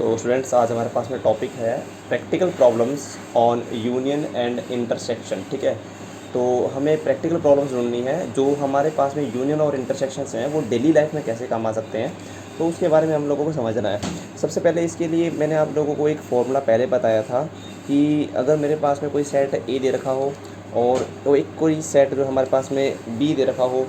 तो स्टूडेंट्स आज हमारे पास में टॉपिक है practical problems on union and intersection. ठीक है, तो हमें प्रैक्टिकल प्रॉब्लम्स ढूंढनी है जो हमारे पास में यूनियन और इंटरसेक्शंस हैं वो डेली लाइफ में कैसे काम आ सकते हैं, तो उसके बारे में हम लोगों को समझना है। सबसे पहले इसके लिए मैंने आप लोगों को एक फॉर्मूला पहले बताया था कि अगर मेरे पास में कोई सेट ए दे रखा हो और तो एक कोई सेट जो हमारे पास में बी दे रखा हो,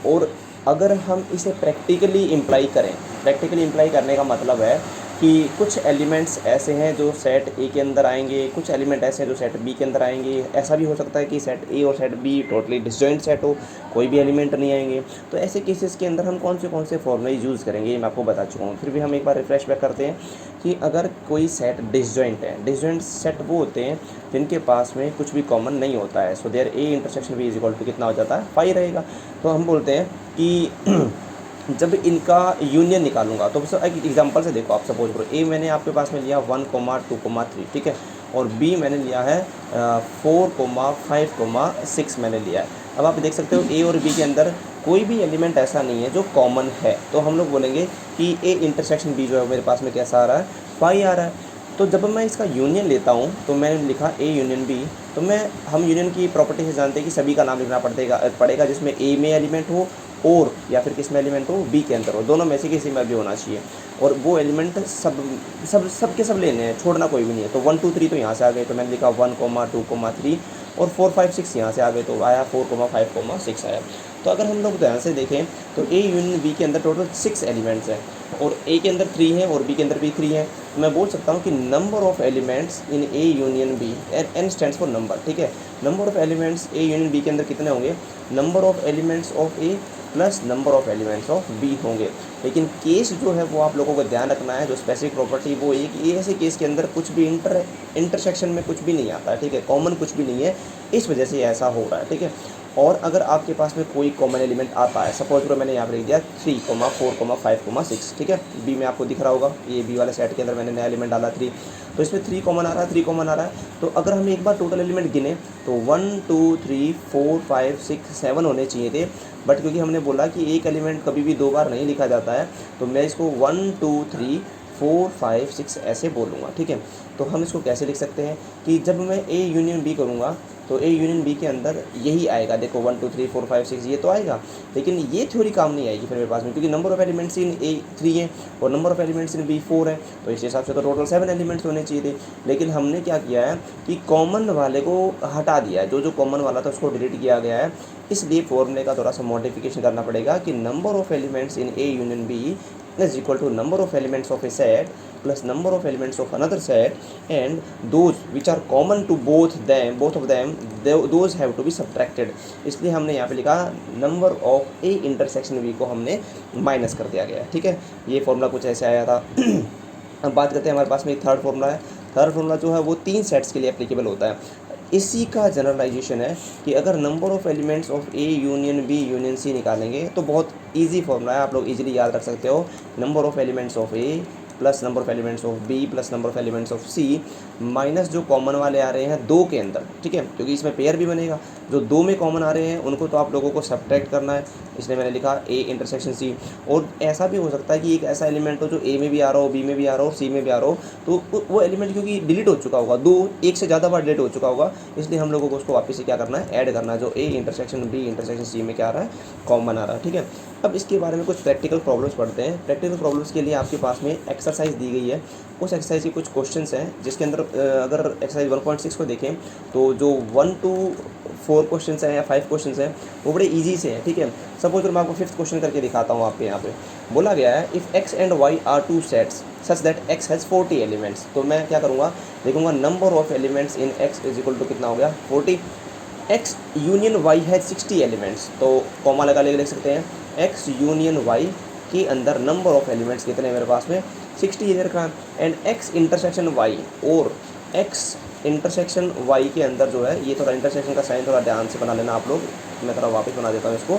और अगर हम इसे प्रैक्टिकली इम्प्लाई करें, प्रैक्टिकली इम्प्लाई करने का मतलब है कि कुछ एलिमेंट्स ऐसे हैं जो सेट ए के अंदर आएंगे, कुछ एलिमेंट ऐसे हैं जो सेट बी के अंदर आएंगे। ऐसा भी हो सकता है कि सेट ए और set be totally disjoint set हो, कोई भी एलिमेंट नहीं आएंगे। तो ऐसे केसेस के अंदर हम कौन से फॉर्मूले यूज़ करेंगे ये मैं आपको बता चुका हूँ। फिर भी हम एक बार रिफ्रेश बैक करते हैं कि अगर कोई सेट डिसजॉइंट है, डिसजॉइंट सेट वो होते हैं जिनके पास में कुछ भी कॉमन नहीं होता है। So there A intersection B is equal to कितना हो जाता है, 5 रहेगा। तो हम बोलते हैं कि जब इनका यूनियन निकालूंगा, तो एक एग्जांपल से देखो, आप सपोज करो ए मैंने आपके पास में लिया 1,2,3, ठीक है, और बी मैंने लिया है 4,5,6 मैंने लिया है। अब आप देख सकते हो ए और बी के अंदर कोई भी एलिमेंट ऐसा नहीं है जो कॉमन है, तो हम लोग बोलेंगे कि ए इंटरसेक्शन बी जो है मेरे पास में कैसा आ रहा है, 5 आ रहा है। तो जब मैं इसका यूनियन लेता हूँ तो मैंने लिखा ए यूनियन बी, तो हम यूनियन की प्रॉपर्टी से जानते हैं कि सभी का नाम लिखना पड़ेगा जिसमें ए में एलिमेंट हो और या फिर किस में एलिमेंट हो, बी के अंदर हो, दोनों में से किसी में भी होना चाहिए। और वो एलिमेंट सब लेने हैं, छोड़ना कोई भी नहीं है। तो 1 2 3 तो यहाँ से आ गए, तो मैंने लिखा 1,2,3 और 4 5 6 यहाँ से आ गए, तो आया 4,5,6 आया। तो अगर हम लोग ध्यान से देखें तो ए यूनियन बी के अंदर टोटल 6 एलिमेंट्स हैं और ए के अंदर 3 है और बी के अंदर भी 3 है। तो मैं बोल सकता हूँ कि number of elements in A union B, N stands for number, ठीक है। Number of elements A union B के अंदर कितने होंगे, number of elements of A plus number of elements of B होंगे। लेकिन केस जो है वो आप लोगों को ध्यान रखना है, जो स्पेसिफिक प्रॉपर्टी वो एक ये ऐसे केस के अंदर कुछ भी इंटरसेक्शन में कुछ भी नहीं आता है, ठीक है, कॉमन कुछ भी नहीं है, इस वजह से ऐसा हो रहा है, ठीक है। और अगर आपके पास में कोई कॉमन एलिमेंट आता है, सपोज करो मैंने यहाँ पर लिख दिया 3, 4, 5, 6, ठीक है, बी में आपको दिख रहा होगा, ये बी वाले सेट के अंदर मैंने नया एलिमेंट डाला 3, तो इसमें 3 कॉमन आ रहा है, 3 कॉमन आ रहा है। तो अगर हम एक बार टोटल एलिमेंट गिने तो 1 2 3 4 5 6 7 होने चाहिए थे, बट क्योंकि हमने बोला कि एक एलिमेंट कभी भी 2 बार नहीं लिखा जाता है, तो मैं इसको 1 2 3 4 5 6 ऐसे बोलूँगा, ठीक है। तो हम इसको कैसे लिख सकते हैं कि जब मैं ए यूनियन बी करूँगा तो ए यूनियन बी के अंदर यही आएगा, देखो 1 2 3 4 5 6 ये तो आएगा, लेकिन ये थ्योरी काम नहीं आएगी फिर मेरे पास में, क्योंकि number of elements in A 3 है और number of elements in B 4 है, तो इस हिसाब से तो टोटल 7 एलिमेंट्स होने चाहिए थे। लेकिन हमने क्या किया है कि कॉमन वाले को हटा दिया है, जो कॉमन वाला था उसको डिलीट किया गया है। इसलिए फॉर्मूले का थोड़ा सा मॉडिफिकेशन करना पड़ेगा कि number of elements in A union B is equal to number of elements of a set plus number of elements of another set, and those which are common to both of them those have to be subtracted। इसलिए हमने यहाँ पे लिखा number of A intersection B को हमने minus कर दिया गया है, ठीक है। ये फॉर्मूला कुछ ऐसे आया था। अब बात करते हैं, हमारे पास में एक थर्ड फॉर्मूला है। थर्ड फॉर्मूला जो है वो 3 सेट्स के लिए एप्लीकेबल होता है। इसी का जनरलाइजेशन है कि अगर number of elements of A union B union C निकालेंगे तो बहुत इजी फॉर्मूला है, आप लोग इजीली याद रख सकते हो। Number of elements of A plus number of elements of B plus number of elements of C minus जो कॉमन वाले आ रहे हैं 2 के अंदर, ठीक है, क्योंकि इसमें पेयर भी बनेगा। जो 2 में कॉमन आ रहे हैं उनको तो आप लोगों को सब्ट्रैक्ट करना है, इसलिए मैंने लिखा ए इंटरसेक्शन सी। और ऐसा भी हो सकता है कि एक ऐसा एलिमेंट हो जो ए में भी आ रहा हो, बी में भी आ रहा हो, सी में भी आ रहा हो, तो वो एलिमेंट क्योंकि डिलीट हो चुका होगा, एक से ज़्यादा बार डिलीट हो चुका होगा, इसलिए हम लोगों को उसको वापस से क्या करना है, ऐड करना है, जो A intersection B intersection C में क्या आ रहा है, कॉमन आ रहा है, ठीक है। अब इसके बारे में कुछ प्रैक्टिकल प्रॉब्लम्स पढ़ते हैं। प्रैक्टिकल प्रॉब्लम्स के लिए आपके पास में एक्सरसाइज दी गई है, उस एक्सरसाइज के कुछ क्वेश्चंस हैं जिसके अंदर अगर एक्सरसाइज 1.6 को देखें तो जो 1 to 4 क्वेश्चंस हैं या 5 क्वेश्चंस हैं वो बड़े इजी से हैं, ठीक है। सपोज मैं आपको 5th क्वेश्चन करके दिखाता हूँ। आपके यहाँ पे बोला गया है if X and Y are 2 sets such that X has 40 elements. तो मैं क्या करूँगा, देखूँगा number of elements in X is equal to कितना हो गया, 40। एक्स यूनियन वाई है 60 एलिमेंट्स, तो कॉमा लगा ले लिख सकते हैं एक्स यूनियन वाई के अंदर नंबर ऑफ एलिमेंट्स कितने मेरे पास में, 60 इधर का। एंड एक्स इंटरसेक्शन वाई, और एक्स इंटरसेक्शन वाई के अंदर जो है, ये थोड़ा इंटरसेक्शन का साइन थोड़ा ध्यान से बना लेना आप लोग, मैं थोड़ा वापस बना देता हूँ इसको।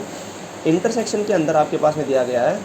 इंटरसेक्शन के अंदर आपके पास में दिया गया है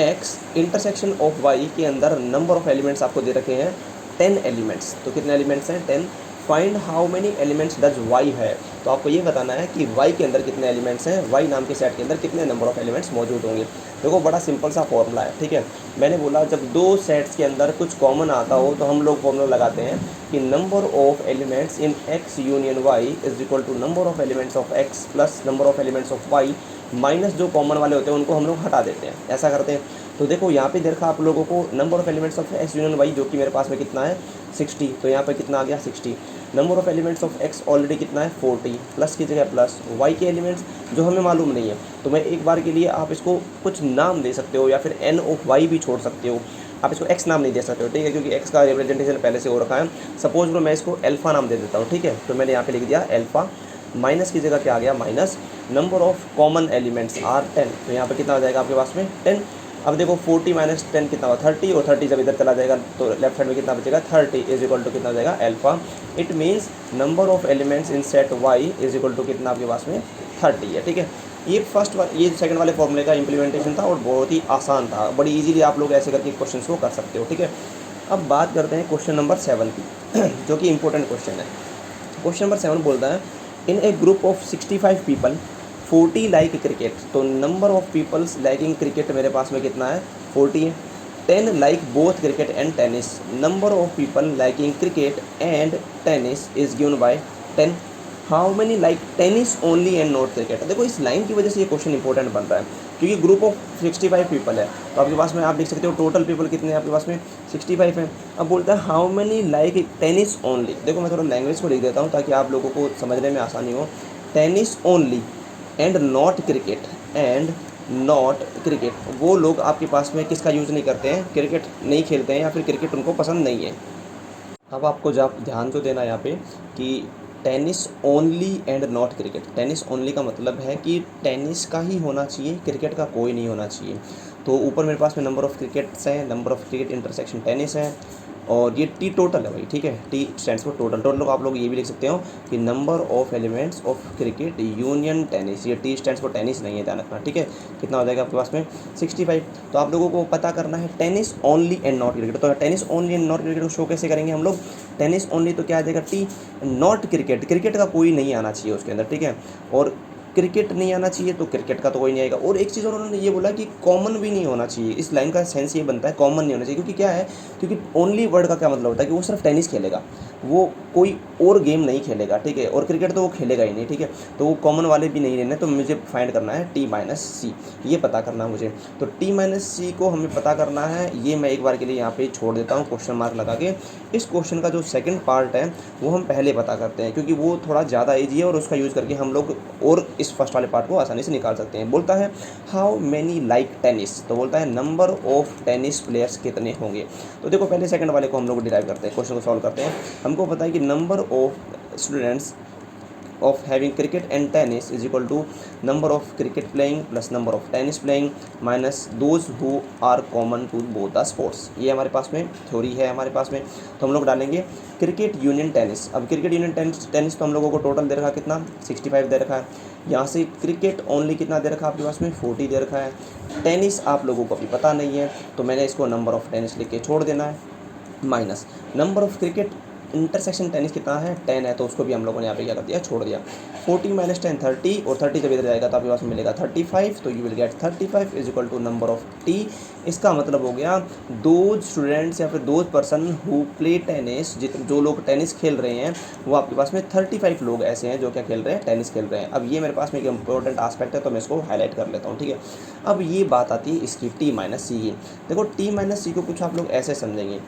एक्स इंटरसेक्शन ऑफ वाई के अंदर नंबर ऑफ एलिमेंट्स आपको दे रखे हैं 10 एलिमेंट्स। तो कितने एलिमेंट्स हैं, 10। Find how many elements does Y है, तो आपको ये बताना है कि y के अंदर कितने एलिमेंट्स हैं, y नाम के सेट के अंदर कितने नंबर ऑफ एलिमेंट्स मौजूद होंगे। देखो बड़ा सिंपल सा फॉर्मूला है, ठीक है। मैंने बोला जब दो सेट्स के अंदर कुछ कॉमन आता हो तो हम लोग फॉर्मूला लगाते हैं कि number of elements in x union y is equal to number of elements of x plus number of elements of y minus जो कॉमन वाले होते हैं उनको हम लोग हटा देते हैं, ऐसा करते हैं। तो देखो यहाँ पे देखा आप लोगों को number of elements of x union y जो कि मेरे पास में कितना है 60, तो यहाँ पे कितना आ गया 60। Number of elements of x already कितना है 40, प्लस की जगह प्लस y के एलिमेंट्स जो हमें मालूम नहीं है, तो मैं एक बार के लिए आप इसको कुछ नाम दे सकते हो या फिर n ऑफ y भी छोड़ सकते हो, आप इसको x नाम नहीं दे सकते हो, ठीक है, क्योंकि x का रिप्रेजेंटेशन पहले से हो रखा है। सपोज मैं इसको अल्फ़ा नाम दे देता हूँ, ठीक है, तो मैंने यहाँ पे लिख दिया अल्फ़ा, माइनस की जगह क्या आ गया minus, number of common elements are 10, तो यहाँ पे कितना आ जाएगा आपके पास में 10। अब देखो 40 माइनस 10 कितना हुआ 30, और 30 जब इधर चला जाएगा तो लेफ्ट साइड में कितना बचेगा 30 इज इक्वल टू कितना हो जाएगा alpha. It means number of elements in set Y is equal to कितना आपके पास में 30 है, ठीक है। ये सेकंड वाले फॉर्मूले का इंप्लीमेंटेशन था और बहुत ही आसान था, बड़ी इजीली आप लोग ऐसे करके क्वेश्चन को कर सकते हो, ठीक है। अब बात करते हैं क्वेश्चन नंबर 7 की जो कि इंपॉर्टेंट क्वेश्चन है। क्वेश्चन नंबर 7 बोलता है in a group of 65 people 40 like cricket, तो number of peoples liking cricket मेरे पास में कितना है 40 है। 10 like both cricket and tennis, number of people liking cricket and tennis is given by 10। How many like tennis only and not cricket. देखो इस line की वजह से ये क्वेश्चन इंपॉर्टेंट बन रहा है, क्योंकि ग्रुप ऑफ 65 पीपल है, तो आपके पास में आप देख सकते हो टोटल पीपल कितने हैं आपके पास में 65 हैं। अब बोलता है how many like tennis only. देखो मैं थोड़ा लैंग्वेज को लिख देता हूँ ताकि आप लोगों को समझने में आसानी हो। Tennis only and not cricket, वो लोग आपके पास में किसका यूज़ नहीं करते हैं, क्रिकेट नहीं खेलते हैं या फिर क्रिकेट उनको पसंद नहीं है। अब आपको जब ध्यान जो देना है यहाँ पे कि tennis only and not cricket, tennis only का मतलब है कि टेनिस का ही होना चाहिए, क्रिकेट का कोई नहीं होना चाहिए। तो ऊपर मेरे पास में नंबर ऑफ़ क्रिकेट्स हैं, number of cricket intersection tennis है, और ये टी टोटल है भाई, ठीक है, T stands for total. Total को आप लोग ये भी लिख सकते हो कि number of elements of cricket union tennis, ये टी स्टैंड्स फॉर टेनिस नहीं है, ध्यान रखना, ठीक है। कितना हो जाएगा आपके पास में 65। तो आप लोगों को पता करना है tennis only and not cricket, तो tennis only and not cricket को शो कैसे करेंगे हम लोग, टेनिस ओनली तो क्या आ जाएगा टी, नॉट क्रिकेट, क्रिकेट का कोई नहीं आना चाहिए उसके अंदर, ठीक है, और क्रिकेट नहीं आना चाहिए तो क्रिकेट का तो कोई नहीं आएगा। और एक चीज़ उन्होंने ये बोला कि कॉमन भी नहीं होना चाहिए, इस लाइन का सेंस ये बनता है कॉमन नहीं होना चाहिए, क्योंकि क्या है, क्योंकि ओनली वर्ड का क्या मतलब होता है कि वो सिर्फ टेनिस खेलेगा, वो कोई और गेम नहीं खेलेगा, ठीक है, और क्रिकेट तो वो खेलेगा ही नहीं, ठीक है, तो वो कॉमन वाले भी नहीं लेने, तो मुझे फाइंड करना है टी माइनस सी, ये पता करना है मुझे। तो टी माइनस सी को हमें पता करना है, ये मैं एक बार के लिए यहाँ पे छोड़ देता हूँ क्वेश्चन मार्क लगा के। इस क्वेश्चन का जो सेकंड पार्ट है वो हम पहले पता करते हैं, क्योंकि वो थोड़ा ज़्यादा ईजी है और उसका यूज़ करके हम लोग और इस फर्स्ट वाले पार्ट को आसानी से निकाल सकते हैं। बोलता है हाउ मैनी लाइक टेनिस, तो बोलता है नंबर ऑफ टेनिस प्लेयर्स कितने होंगे। तो देखो पहले सेकंड वाले को हम लोग डिराइव करते हैं, क्वेश्चन को सॉल्व करते हैं। हमको पता है कि number of students of having cricket and tennis is equal to number of cricket playing plus number of tennis playing minus those who are common to both the sports। ये हमारे पास में थ्योरी है हमारे पास में, तो हम लोग डालेंगे क्रिकेट यूनियन टेनिस। अब क्रिकेट यूनियन टेनिस तो हम लोगों को टोटल दे रखा कितना 65 दे रखा है, यहाँ से क्रिकेट ओनली कितना दे रखा आपके पास में 40 दे रखा है। टेनिस आप लोगों को अभी पता नहीं है, तो मैंने इसको नंबर ऑफ़ टेनिस लिख के छोड़ देना है, minus number of cricket intersection tennis कितना है 10 है, तो उसको भी हम लोगों ने यहाँ पे क्या कर दिया छोड़ दिया। 40 माइनस 10 30, और 30 जब इधर जाएगा तो आपके पास मिलेगा 35, तो you will get 35 is equal to number of T. इसका मतलब हो गया दो स्टूडेंट्स या फिर दो पर्सन हु प्ले टेनिस, जो लोग टेनिस खेल रहे हैं वो आपके पास में 35 लोग ऐसे हैं जो क्या खेल रहे हैं टेनिस खेल रहे हैं। अब ये मेरे पास में एक इंपॉर्टेंट आस्पेक्ट है, तो मैं इसको हाईलाइट कर लेता हूँ, ठीक है। अब ये बात आती है इसकी टी माइनस सी की। देखो टी माइनस सी को कुछ आप लोग ऐसे समझेंगे,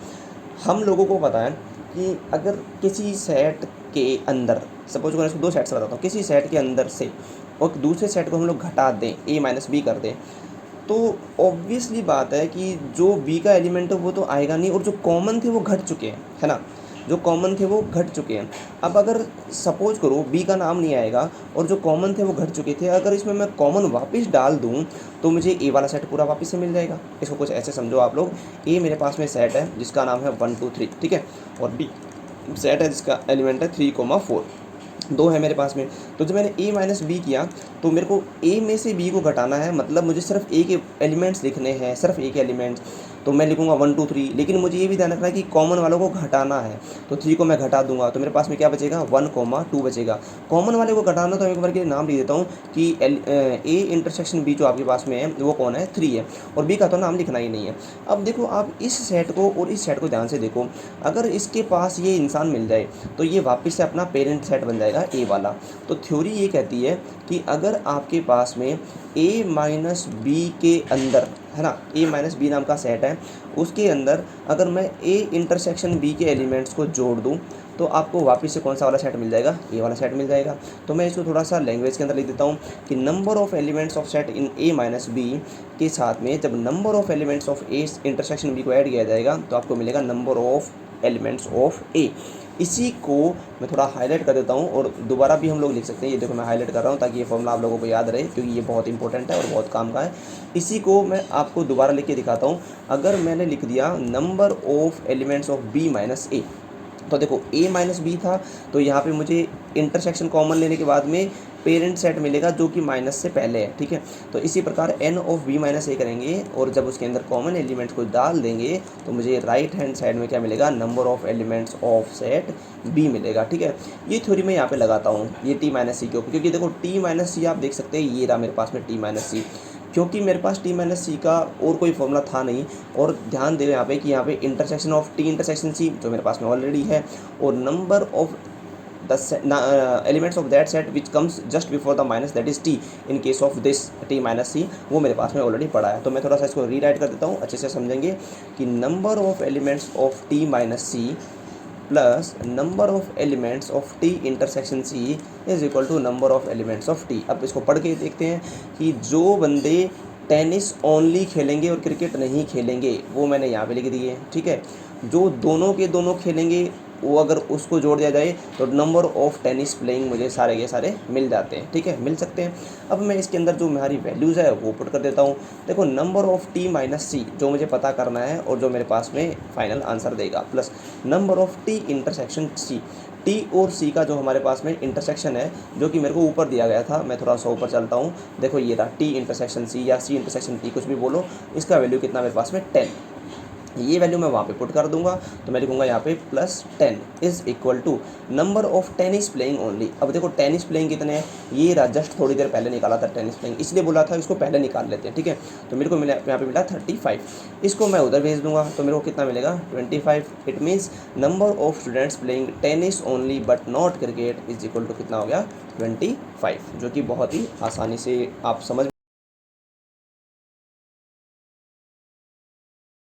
हम लोगों को पता है कि अगर किसी सेट के अंदर, सपोज मैं इसको दो सेट से बताता हूँ, किसी सेट के अंदर से और दूसरे सेट को हम लोग घटा दें, ए माइनस बी कर दें, तो ऑब्वियसली बात है कि जो बी का एलिमेंट है वो तो आएगा नहीं, और जो कॉमन थे वो घट चुके हैं, है ना, जो कॉमन थे वो घट चुके हैं। अब अगर सपोज करो बी का नाम नहीं आएगा और जो कॉमन थे वो घट चुके थे, अगर इसमें मैं कॉमन वापस डाल दूं तो मुझे ए वाला सेट पूरा वापस से मिल जाएगा। इसको कुछ ऐसे समझो आप लोग, ए मेरे पास में सेट है जिसका नाम है 1 2 3, ठीक है, और बी सेट है जिसका एलिमेंट है 3,4, दो है मेरे पास में। तो जब मैंने ए माइनस बी किया तो मेरे को ए में से बी को घटाना है, मतलब मुझे सिर्फ ए के एलिमेंट्स लिखने हैं, सिर्फ ए के एलिमेंट्स। तो तो मैं लिखूँगा 1 2 3, लेकिन मुझे ये भी ध्यान रखना है कि कॉमन वालों को घटाना है, तो 3 को मैं घटा दूंगा तो मेरे पास में क्या बचेगा 1, 2 बचेगा। कॉमन वाले को घटाना तो मैं एक बार के लिए नाम लिख देता हूँ कि ए इंटरसेक्शन बी जो आपके पास में है वो कौन है 3 है, और बी का तो नाम लिखना ही नहीं है। अब देखो आप इस सेट को और इस सेट को ध्यान से देखो, अगर इसके पास ये इंसान मिल जाए तो ये वापस से अपना पेरेंट सेट बन जाएगा ए वाला। तो थ्योरी ये कहती है कि अगर आपके पास में ए माइनस बी के अंदर है ना, ए माइनस बी नाम का सेट है, उसके अंदर अगर मैं ए इंटरसेक्शन बी के एलिमेंट्स को जोड़ दूं तो आपको वापस से कौन सा वाला सेट मिल जाएगा, ए वाला सेट मिल जाएगा। तो मैं इसको थोड़ा सा लैंग्वेज के अंदर लिख देता हूँ कि number of elements of set in A minus B के साथ में जब number of elements of A intersection B को ऐड किया जाएगा तो आपको मिलेगा number of elements of A. इसी को मैं थोड़ा हाईलाइट कर देता हूँ और दोबारा भी हम लोग लिख सकते हैं। ये देखो मैं हाईलाइट कर रहा हूँ ताकि ये फॉर्मूला आप लोगों को याद रहे, क्योंकि ये बहुत इंपॉर्टेंट है और बहुत काम का है। इसी को मैं आपको दोबारा लिख के दिखाता हूँ। अगर मैंने लिख दिया number of elements of B minus A, तो देखो ए माइनस बी था, तो यहाँ पे मुझे इंटरसेक्शन कॉमन लेने के बाद में पेरेंट सेट मिलेगा जो कि माइनस से पहले है, ठीक है। तो इसी प्रकार एन ऑफ बी माइनस ए करेंगे और जब उसके अंदर कॉमन एलिमेंट्स को डाल देंगे तो मुझे राइट हैंड साइड में क्या मिलेगा, number of elements of set B मिलेगा, ठीक है। ये थ्योरी मैं यहाँ पे लगाता हूँ ये टी माइनस सी के ऊपर, क्योंकि देखो टी माइनस सी आप देख सकते हैं ये रहा मेरे पास में टी माइनस सी, क्योंकि मेरे पास टी माइनस सी का और कोई फॉर्मूला था नहीं। और ध्यान दे यहाँ पे कि यहाँ पे intersection of T intersection C जो मेरे पास में ऑलरेडी है, और number of the elements of that set which comes just before the minus that is T in case of this T minus C, वो मेरे पास में ऑलरेडी पड़ा है। तो मैं थोड़ा सा इसको रीराइट कर देता हूँ, अच्छे से समझेंगे कि number of elements of T minus C plus number of elements of T intersection C is equal to number of elements of T. अब इसको पढ़ के देखते हैं कि जो बंदे टेनिस ओनली खेलेंगे और क्रिकेट नहीं खेलेंगे वो मैंने यहाँ पे लिख दिए, ठीक है। जो दोनों के दोनों खेलेंगे वो अगर उसको जोड़ दिया जाए तो नंबर ऑफ टेनिस प्लेइंग मुझे सारे के सारे मिल जाते हैं, ठीक है, मिल सकते हैं। अब मैं इसके अंदर जो हमारी वैल्यूज़ है वो पुट कर देता हूँ। देखो नंबर ऑफ टी माइनस सी जो मुझे पता करना है और जो मेरे पास में फाइनल आंसर देगा, plus number of T intersection C, T और सी का जो हमारे पास में इंटरसेक्शन है जो कि मेरे को ऊपर दिया गया था। मैं थोड़ा सा ऊपर चलता हूँ, देखो ये रहा टी इंटरसेक्शन सी या सी इंटरसेक्शन टी, कुछ भी बोलो, इसका वैल्यू कितना मेरे पास में 10। ये वैल्यू मैं वहाँ पे पुट कर दूंगा तो मैं लिखूंगा यहाँ पे plus 10 is equal to number of tennis playing only. अब देखो टेनिस प्लेइंग कितने हैं, ये रहा, जस्ट थोड़ी देर पहले निकाला था टेनिस प्लेइंग, इसलिए बोला था इसको पहले निकाल लेते हैं, ठीक है। तो मेरे को मिला यहाँ पे मिला 35, इसको मैं उधर भेज दूंगा तो मेरे को कितना मिलेगा 25। It means number of students playing tennis only but not cricket is equal to कितना हो गया 25, जो कि बहुत ही आसानी से आप समझ